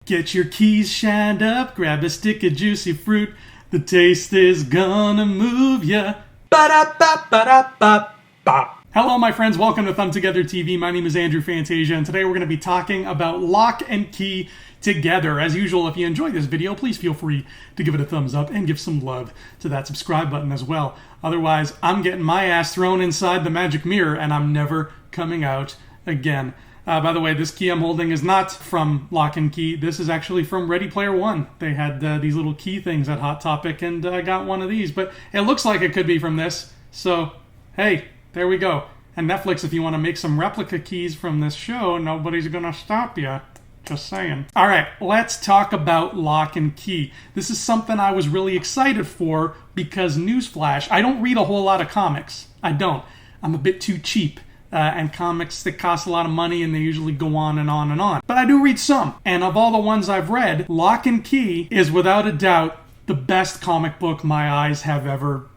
Get your keys shined up, grab a stick of juicy fruit. The taste is gonna move ya. Ba-da-ba-ba-da-ba-ba. Hello, my friends. Welcome to Thumb Together TV. My name is Andrew Fantasia, and today we're going to be talking about Locke and Key together. As usual, if you enjoyed this video, please feel free to give it a thumbs up and give some love to that subscribe button as well. Otherwise, I'm getting my ass thrown inside the magic mirror, and I'm never coming out again. By the way, this key I'm holding is not from Locke and Key. This is actually from Ready Player One. They had these little key things at Hot Topic, and I got one of these. But it looks like it could be from this. So, hey, there we go. And Netflix, if you want to make some replica keys from this show, nobody's going to stop you. Just saying. All right, let's talk about Locke and Key. This is something I was really excited for because, newsflash, I don't read a whole lot of comics. I don't. I'm a bit too cheap. And comics that cost a lot of money, and they usually go on and on and on. But I do read some. And of all the ones I've read, Locke and Key is without a doubt the best comic book my eyes have ever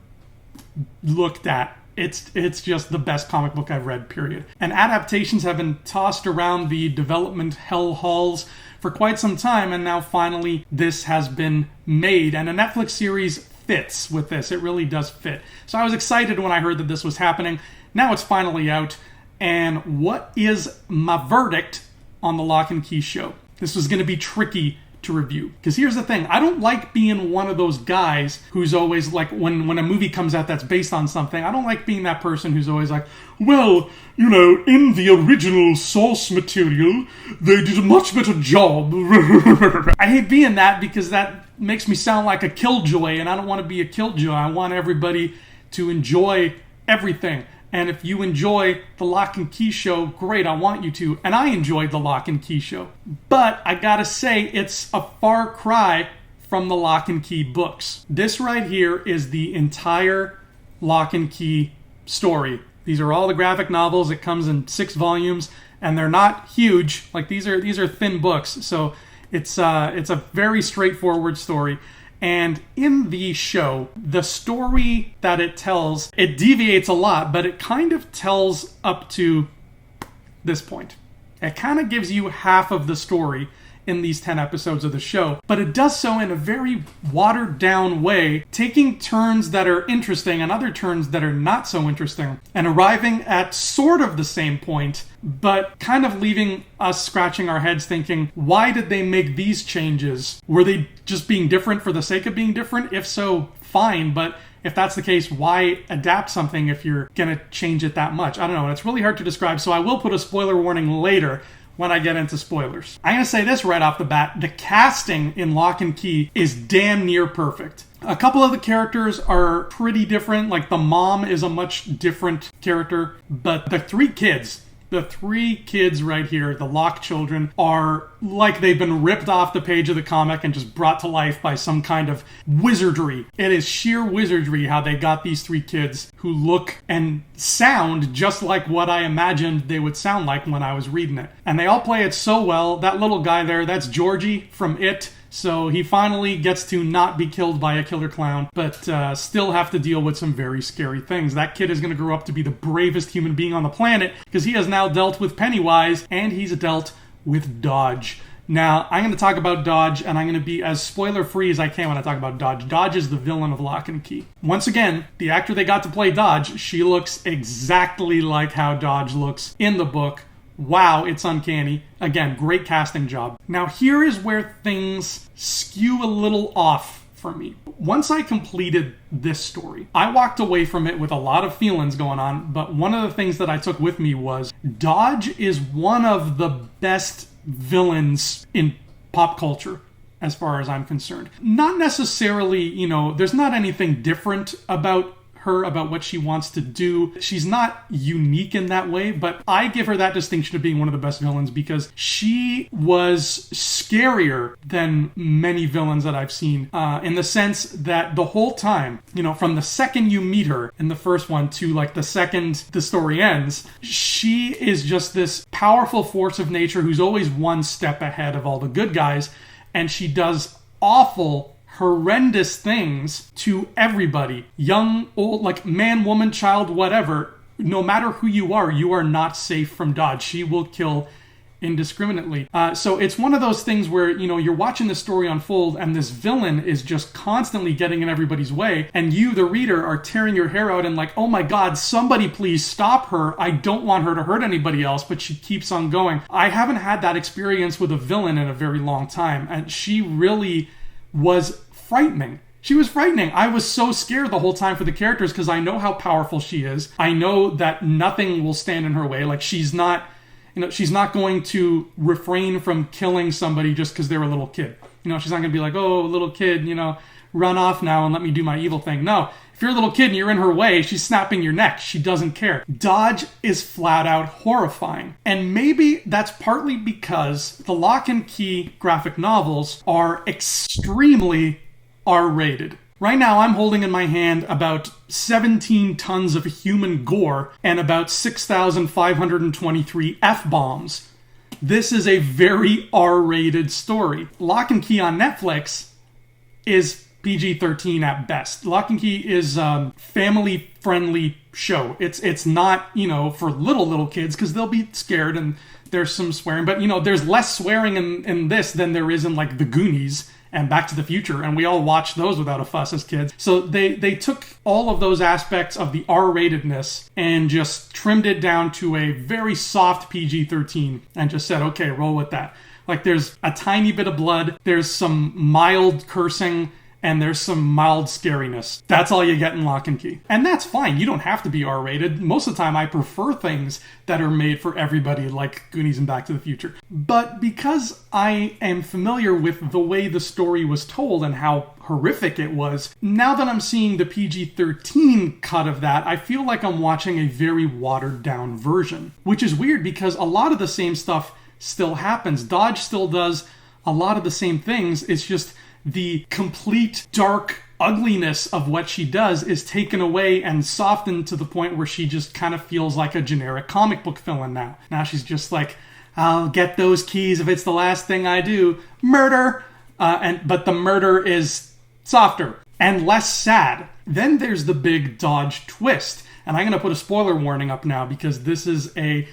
looked at. It's just the best comic book I've read, period. And adaptations have been tossed around the development hell halls for quite some time, and now finally this has been made. And a Netflix series fits with this. It really does fit. So I was excited when I heard that this was happening. Now it's finally out, and what is my verdict on the Locke and Key show? This was going to be tricky to review, because here's the thing. I don't like being one of those guys who's always like, when a movie comes out that's based on something, I don't like being that person who's always like, well, you know, in the original source material, they did a much better job. I hate being that because that makes me sound like a killjoy, and I don't want to be a killjoy. I want everybody to enjoy everything. And if you enjoy the Locke and Key show, great, I want you to. And I enjoyed the Locke and Key show. But I gotta say, it's a far cry from the Locke and Key books. This right here is the entire Locke and Key story. These are all the graphic novels. It comes in 6 volumes, and they're not huge. Like, these are thin books. So it's a very straightforward story. And in the show, the story that it tells, it deviates a lot, but it kind of tells up to this point. It kind of gives you half of the story in these 10 episodes of the show, but it does so in a very watered down way, taking turns that are interesting and other turns that are not so interesting, and arriving at sort of the same point, but kind of leaving us scratching our heads thinking, why did they make these changes? Were they just being different for the sake of being different? If so, fine, but if that's the case, why adapt something if you're gonna change it that much? I don't know, and it's really hard to describe, so I will put a spoiler warning later when I get into spoilers. I'm going to say this right off the bat. The casting in Locke and Key is damn near perfect. A couple of the characters are pretty different. Like, the mom is a much different character. But the three kids right here, the Locke children, are like they've been ripped off the page of the comic and just brought to life by some kind of wizardry. It is sheer wizardry how they got these 3 kids who look and sound just like what I imagined they would sound like when I was reading it. And they all play it so well. That little guy there, that's Georgie from It. So he finally gets to not be killed by a killer clown, but still have to deal with some very scary things. That kid is going to grow up to be the bravest human being on the planet because he has now dealt with Pennywise and he's dealt with Dodge. Now, I'm going to talk about Dodge, and I'm going to be as spoiler-free as I can when I talk about Dodge. Dodge is the villain of Locke and Key. Once again, the actor they got to play Dodge, she looks exactly like how Dodge looks in the book. Wow, it's uncanny. Again, great casting job. Now, here is where things skew a little off for me. Once I completed this story, I walked away from it with a lot of feelings going on, but one of the things that I took with me was Dodge is one of the best villains in pop culture, as far as I'm concerned. Not necessarily, you know, there's not anything different about her, about what she wants to do. She's not unique in that way, but I give her that distinction of being one of the best villains because she was scarier than many villains that I've seen, in the sense that the whole time, you know, from the second you meet her in the first one to like the second the story ends, she is just this powerful force of nature who's always one step ahead of all the good guys, and she does awful, horrendous things to everybody. Young, old, like man, woman, child, whatever. No matter who you are not safe from Dodge. She will kill indiscriminately. So it's one of those things where, you're watching the story unfold and this villain is just constantly getting in everybody's way. And you, the reader, are tearing your hair out and like, oh my God, somebody please stop her. I don't want her to hurt anybody else, but she keeps on going. I haven't had that experience with a villain in a very long time. And she really was frightening. She was frightening. I was so scared the whole time for the characters because I know how powerful she is. I know that nothing will stand in her way. Like she's not going to refrain from killing somebody just because they're a little kid. She's not going to be like, oh, little kid, run off now and let me do my evil thing. No, if you're a little kid and you're in her way, she's snapping your neck. She doesn't care. Dodge is flat out horrifying. And maybe that's partly because the Locke and Key graphic novels are extremely R-rated. Right now, I'm holding in my hand about 17 tons of human gore and about 6,523 F-bombs. This is a very R-rated story. Locke and Key on Netflix is PG-13 at best. Locke and Key is a family-friendly show. It's not, for little kids because they'll be scared and there's some swearing. But, there's less swearing in this than there is in, like, The Goonies and Back to the Future, and we all watched those without a fuss as kids. So they took all of those aspects of the R-ratedness and just trimmed it down to a very soft PG-13 and just said, okay, roll with that. Like there's a tiny bit of blood, there's some mild cursing, and there's some mild scariness. That's all you get in Locke and Key. And that's fine. You don't have to be R-rated. Most of the time, I prefer things that are made for everybody, like Goonies and Back to the Future. But because I am familiar with the way the story was told and how horrific it was, now that I'm seeing the PG-13 cut of that, I feel like I'm watching a very watered-down version. Which is weird because a lot of the same stuff still happens. Dodge still does a lot of the same things. It's just the complete dark ugliness of what she does is taken away and softened to the point where she just kind of feels like a generic comic book villain now. Now she's just like, I'll get those keys if it's the last thing I do. Murder! But the murder is softer and less sad. Then there's the big Dodge twist. And I'm going to put a spoiler warning up now because this is a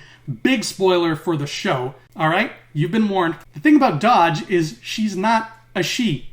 big spoiler for the show. All right? You've been warned. The thing about Dodge is she's not a she.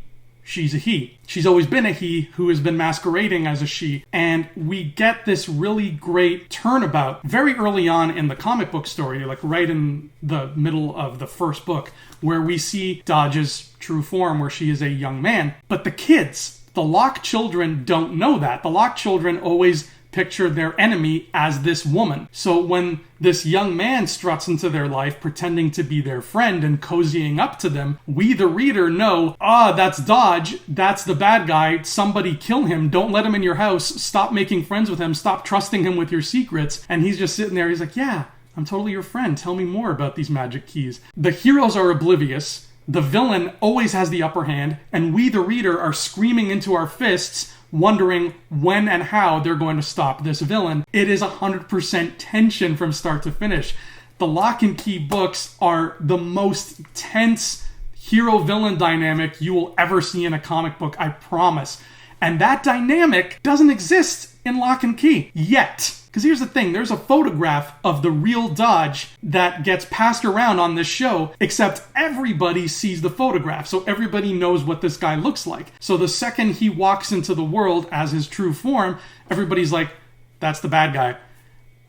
She's a he. She's always been a he who has been masquerading as a she. And we get this really great turnabout very early on in the comic book story, like right in the middle of the first book, where we see Dodge's true form, where she is a young man. But the kids, the Locke children, don't know that. The Locke children always picture their enemy as this woman. So when this young man struts into their life pretending to be their friend and cozying up to them, we the reader know, that's Dodge, that's the bad guy, somebody kill him, don't let him in your house, stop making friends with him, stop trusting him with your secrets. And he's just sitting there, he's like, yeah, I'm totally your friend, tell me more about these magic keys. The heroes are oblivious, the villain always has the upper hand, and we the reader are screaming into our fists, wondering when and how they're going to stop this villain. It is 100% tension from start to finish. The Locke and Key books are the most tense hero-villain dynamic you will ever see in a comic book, I promise. And that dynamic doesn't exist in Locke and Key yet. Because here's the thing, there's a photograph of the real Dodge that gets passed around on this show, except everybody sees the photograph, so everybody knows what this guy looks like. So the second he walks into the world as his true form, everybody's like, that's the bad guy.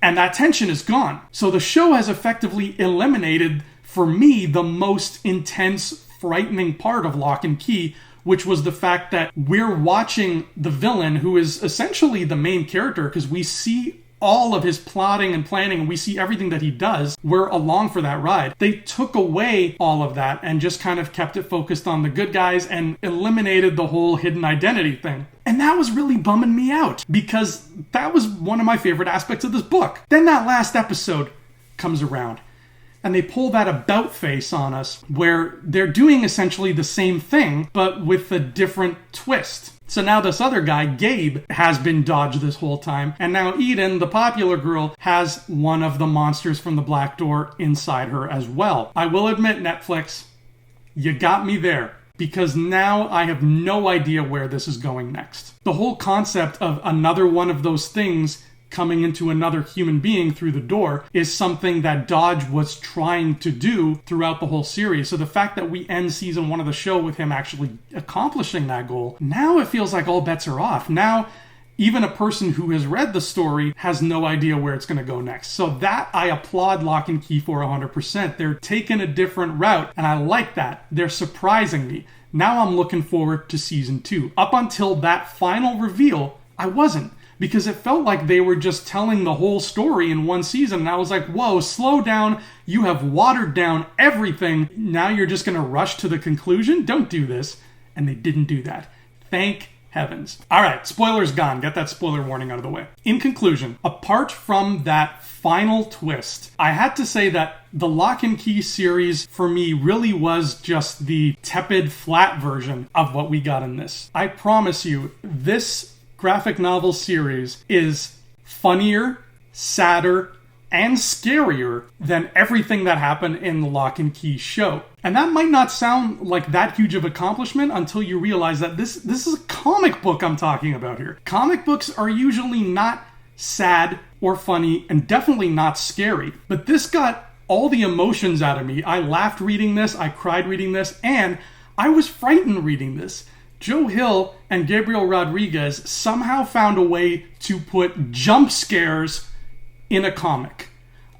And that tension is gone. So the show has effectively eliminated, for me, the most intense, frightening part of Locke and Key, which was the fact that we're watching the villain, who is essentially the main character, because we see all of his plotting and planning, and we see everything that he does. We're along for that ride. They took away all of that and just kind of kept it focused on the good guys and eliminated the whole hidden identity thing. And that was really bumming me out because that was one of my favorite aspects of this book. Then that last episode comes around and they pull that about face on us where they're doing essentially the same thing, but with a different twist. So now this other guy, Gabe, has been Dodge this whole time. And now Eden, the popular girl, has one of the monsters from the Black Door inside her as well. I will admit, Netflix, you got me there. Because now I have no idea where this is going next. The whole concept of another one of those things coming into another human being through the door is something that Dodge was trying to do throughout the whole series. So the fact that we end season 1 of the show with him actually accomplishing that goal, now it feels like all bets are off. Now, even a person who has read the story has no idea where it's going to go next. So that I applaud Locke and Key for 100%. They're taking a different route, and I like that. They're surprising me. Now I'm looking forward to season 2. Up until that final reveal, I wasn't. Because it felt like they were just telling the whole story in one season. And I was like, whoa, slow down. You have watered down everything. Now you're just going to rush to the conclusion? Don't do this. And they didn't do that. Thank heavens. All right, spoilers gone. Get that spoiler warning out of the way. In conclusion, apart from that final twist, I had to say that the Locke and Key series for me really was just the tepid, flat version of what we got in this. I promise you, this graphic novel series is funnier, sadder, and scarier than everything that happened in the Locke and Key show. And that might not sound like that huge of an accomplishment until you realize that this is a comic book I'm talking about here. Comic books are usually not sad or funny and definitely not scary. But this got all the emotions out of me. I laughed reading this, I cried reading this, and I was frightened reading this. Joe Hill and Gabriel Rodriguez somehow found a way to put jump scares in a comic.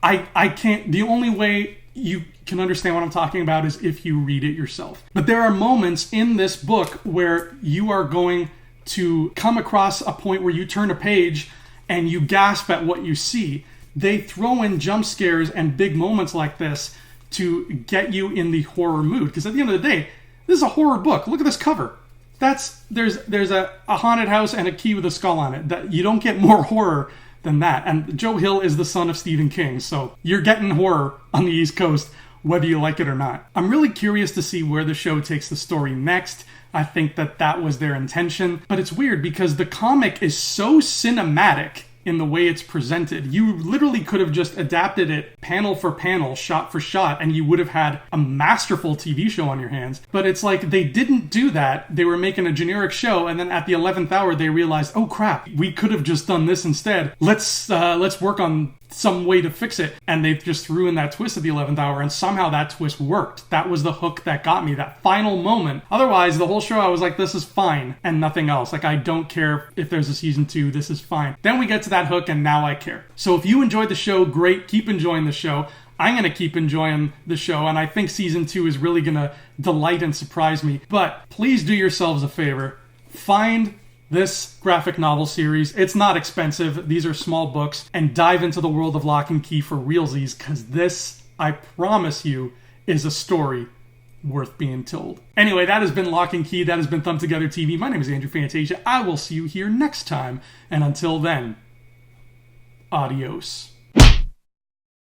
I can't, the only way you can understand what I'm talking about is if you read it yourself. But there are moments in this book where you are going to come across a point where you turn a page and you gasp at what you see. They throw in jump scares and big moments like this to get you in the horror mood. Because at the end of the day, this is a horror book. Look at this cover. There's a haunted house and a key with a skull on it. That you don't get more horror than that. And Joe Hill is the son of Stephen King, so you're getting horror on the East Coast, whether you like it or not. I'm really curious to see where the show takes the story next. I think that was their intention. But it's weird because the comic is so cinematic in the way it's presented. You literally could have just adapted it panel for panel, shot for shot, and you would have had a masterful TV show on your hands. But it's like they didn't do that. They were making a generic show, and then at the 11th hour, they realized, oh crap, we could have just done this instead. Let's work on some way to fix it. And they just threw in that twist at the 11th hour, and somehow that twist worked. That was the hook that got me, that final moment. Otherwise, the whole show, I was like, this is fine, and nothing else. Like, I don't care if there's a season 2, this is fine. Then we get to that hook, and now I care. So if you enjoyed the show, great, keep enjoying the show. I'm going to keep enjoying the show, and I think season 2 is really going to delight and surprise me. But please do yourselves a favor. Find this graphic novel series. It's not expensive. These are small books. And dive into the world of Locke and Key for realsies, because this, I promise you, is a story worth being told. Anyway, that has been Locke and Key. That has been Thumb Together TV. My name is Andrew Fantasia. I will see you here next time. And until then, adios.